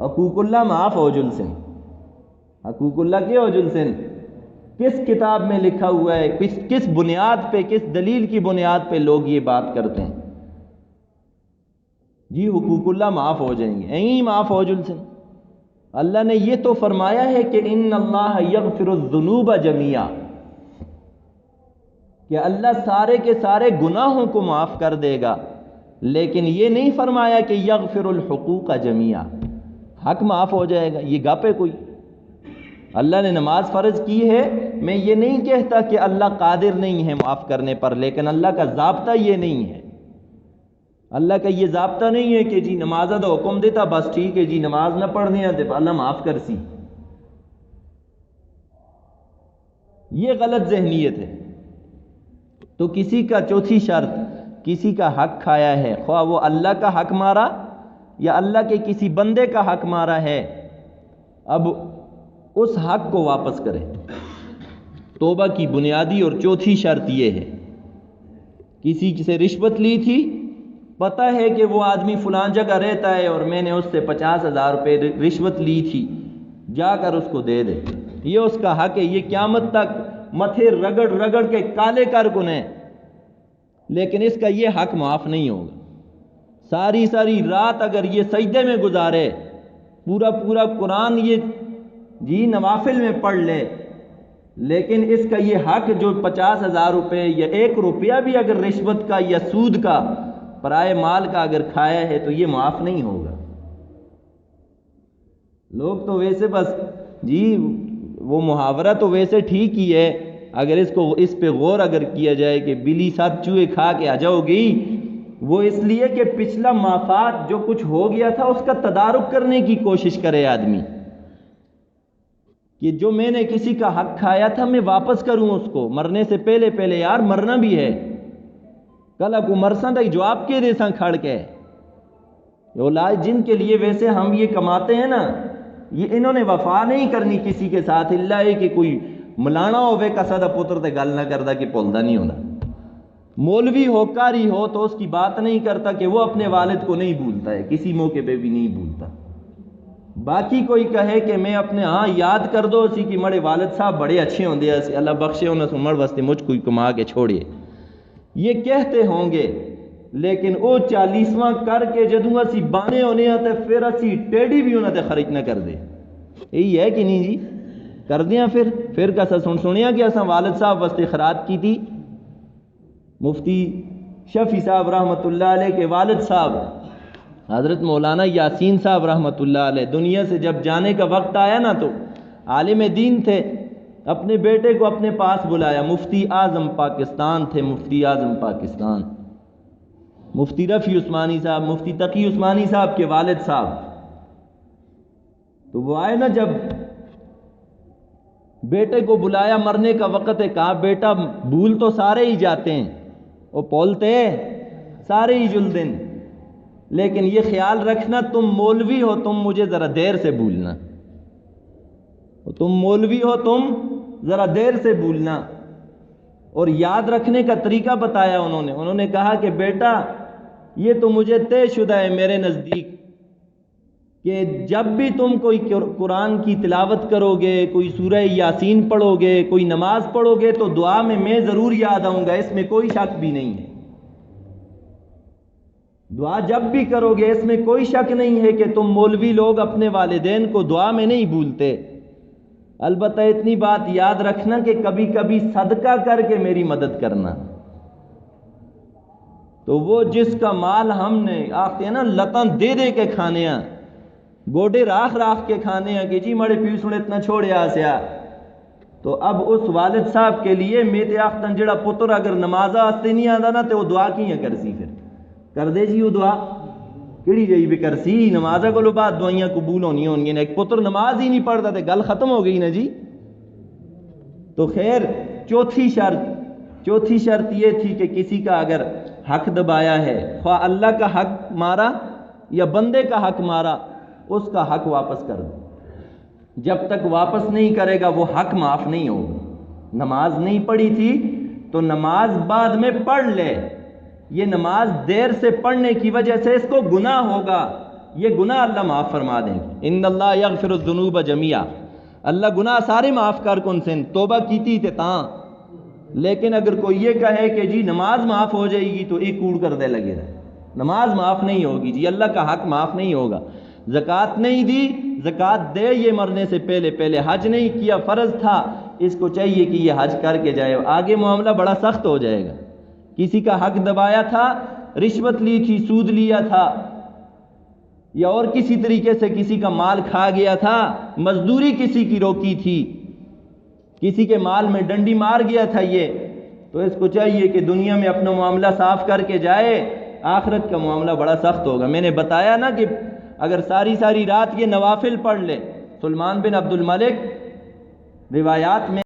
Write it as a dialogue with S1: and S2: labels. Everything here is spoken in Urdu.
S1: حقوق اللہ معاف اوجل سن، حقوق اللہ کے اوجل سن کس کتاب میں لکھا ہوا ہے؟ کس بنیاد پہ، کس دلیل کی بنیاد پہ لوگ یہ بات کرتے ہیں؟ جی حقوق اللہ معاف ہو جائیں گے، این معاف اوجل سن۔ اللہ نے یہ تو فرمایا ہے کہ ان اللہ یغفر الذنوب جميعا، کہ اللہ سارے کے سارے گناہوں کو معاف کر دے گا، لیکن یہ نہیں فرمایا کہ یغفر الحقوق جميعا، حق معاف ہو جائے گا۔ یہ گپ ہے کوئی؟ اللہ نے نماز فرض کی ہے، میں یہ نہیں کہتا کہ اللہ قادر نہیں ہے معاف کرنے پر، لیکن اللہ کا ضابطہ یہ نہیں ہے۔ اللہ کا یہ ضابطہ نہیں ہے کہ جی نماز دا حکم دیتا بس ٹھیک ہے جی نماز نہ پڑھنے آتے اللہ معاف کر سی۔ یہ غلط ذہنیت ہے۔ تو کسی کا چوتھی شرط، کسی کا حق کھایا ہے، خواہ وہ اللہ کا حق مارا یا اللہ کے کسی بندے کا حق مارا ہے، اب اس حق کو واپس کرے۔ توبہ کی بنیادی اور چوتھی شرط یہ ہے، کسی سے رشوت لی تھی، پتہ ہے کہ وہ آدمی فلان جگہ رہتا ہے اور میں نے اس سے 50,000 روپے رشوت لی تھی، جا کر اس کو دے دے، یہ اس کا حق ہے۔ یہ قیامت تک متھے رگڑ رگڑ کے کالے کر گنے، لیکن اس کا یہ حق معاف نہیں ہوگا۔ ساری ساری رات اگر یہ سجدے میں گزارے، پورا پورا قرآن یہ جی نوافل میں پڑھ لے، لیکن اس کا یہ حق جو 50,000 روپے یا 1 روپیہ بھی اگر رشوت کا یا سود کا، پرائے مال کا اگر کھایا ہے تو یہ معاف نہیں ہوگا۔ لوگ تو ویسے بس جی وہ محاورہ تو ویسے ٹھیک ہی ہے، اگر اس پہ غور اگر کیا جائے کہ بلی 7 چوہے کھا کے آ جاؤ گی، وہ اس لیے کہ پچھلا مافات جو کچھ ہو گیا تھا اس کا تدارک کرنے کی کوشش کرے آدمی، کہ جو میں نے کسی کا حق کھایا تھا میں واپس کروں اس کو، مرنے سے پہلے پہلے یار مرنا بھی ہے، کل کو مرساں دا جواب کے دے ساں کھڑ کے۔ اولاد جن کے لیے ویسے ہم یہ کماتے ہیں نا، یہ انہوں نے وفا نہیں کرنی کسی کے ساتھ، اللہ ہے کہ کوئی ملانا ہوئے کسا دا پتر تے گل نہ کردا کہ پولدا نہیں ہونا، مولوی ہو کاری ہو تو اس کی بات نہیں کرتا کہ وہ اپنے والد کو نہیں بھولتا ہے، کسی موقع پہ بھی نہیں بھولتا۔ باقی کوئی کہے کہ میں اپنے ہاں یاد کر دو اسی کہ مڑے والد صاحب بڑے اچھے ہوندے اسی اللہ بخشے انہوں سے مڑ واسطے مجھ کوئی کما کے چھوڑیے، یہ کہتے ہوں گے، لیکن او 40واں کر کے جدوں اسی بانے ہونے ہیں تے پھر اسی ٹیڑی بھی انہوں تے خرچ نہ کر دے، یہی ہے کہ نہیں جی؟ کر دیاں پھر کسا سنیا کہ اساں والد صاحب واسطے خیرات کی تھی۔ مفتی شفیع صاحب رحمۃ اللہ علیہ کے والد صاحب حضرت مولانا یاسین صاحب رحمۃ اللہ علیہ دنیا سے جب جانے کا وقت آیا نا تو عالم دین تھے، اپنے بیٹے کو اپنے پاس بلایا، مفتی اعظم پاکستان تھے، مفتی اعظم پاکستان، مفتی رفیع عثمانی صاحب، مفتی تقی عثمانی صاحب کے والد صاحب۔ تو وہ آئے نا، جب بیٹے کو بلایا، مرنے کا وقت ہے، کہا بیٹا بھول تو سارے ہی جاتے ہیں، وہ پولتے سارے ہی جل دن، لیکن یہ خیال رکھنا تم مولوی ہو، تم مجھے ذرا دیر سے بھولنا، تم مولوی ہو تم ذرا دیر سے بھولنا۔ اور یاد رکھنے کا طریقہ بتایا انہوں نے کہا کہ بیٹا یہ تو مجھے طے شدہ ہے میرے نزدیک کہ جب بھی تم کوئی قرآن کی تلاوت کرو گے، کوئی سورہ یاسین پڑھو گے، کوئی نماز پڑھو گے تو دعا میں ضرور یاد آؤں گا، اس میں کوئی شک بھی نہیں ہے۔ دعا جب بھی کرو گے اس میں کوئی شک نہیں ہے کہ تم مولوی لوگ اپنے والدین کو دعا میں نہیں بھولتے، البتہ اتنی بات یاد رکھنا کہ کبھی کبھی صدقہ کر کے میری مدد کرنا۔ تو وہ جس کا مال ہم نے آختے ہیں نا لتاں دے دے کے کھانے ہیں، گوڑے راکھ راکھ کے کھانے ہیں کہ جی مڑے پیسوڑے اتنا چھوڑے آسیا، تو اب اس والد صاحب کے لیے میتے آختن جڑا پتر اگر نمازہ آستے نہیں آدھا نا تو وہ دعا کیاں کرسی، پھر کر دے جی وہ دعا کیڑی جائی بھی کرسی، نمازہ کو لو بعد دعائیاں قبول ہونی ہونگی، ایک پتر نماز ہی نہیں پڑھتا تو گل ختم ہو گئی نا جی۔ تو خیر چوتھی شرط یہ تھی کہ کسی کا اگر حق دبایا ہے، خواہ اللہ کا حق مارا یا بندے کا حق مارا، اس کا حق واپس کر دو، جب تک واپس نہیں کرے گا وہ حق معاف نہیں ہوگا۔ نماز نہیں پڑھی تھی تو نماز بعد میں پڑھ لے، یہ نماز دیر سے پڑھنے کی وجہ سے اس کو گناہ ہوگا، یہ گناہ اللہ معاف فرما دیں گے۔ ان اللہ یغفر الذنوب جميعا، اللہ گناہ سارے معاف کر کن سن، توبہ کیتی تے تاں۔ لیکن اگر کوئی یہ کہے کہ جی نماز معاف ہو جائے گی تو ایک کوڑ کر دے لگے رہے، نماز معاف نہیں ہوگی جی، اللہ کا حق معاف نہیں ہوگا، زکوٰۃ نہیں دی، زکوٰۃ دے، یہ مرنے سے پہلے حج نہیں کیا، فرض تھا، اس کو چاہیے کہ یہ حج کر کے جائے، آگے معاملہ بڑا سخت ہو جائے گا۔ کسی کا حق دبایا تھا، رشوت لی تھی، سود لیا تھا، یا اور کسی طریقے سے کسی کا مال کھا گیا تھا، مزدوری کسی کی روکی تھی، کسی کے مال میں ڈنڈی مار گیا تھا، یہ تو اس کو چاہیے کہ دنیا میں اپنا معاملہ صاف کر کے جائے، آخرت کا معاملہ بڑا سخت ہوگا۔ میں نے بتایا نا کہ اگر ساری رات یہ نوافل پڑھ لے، سلمان بن عبد الملک روایات میں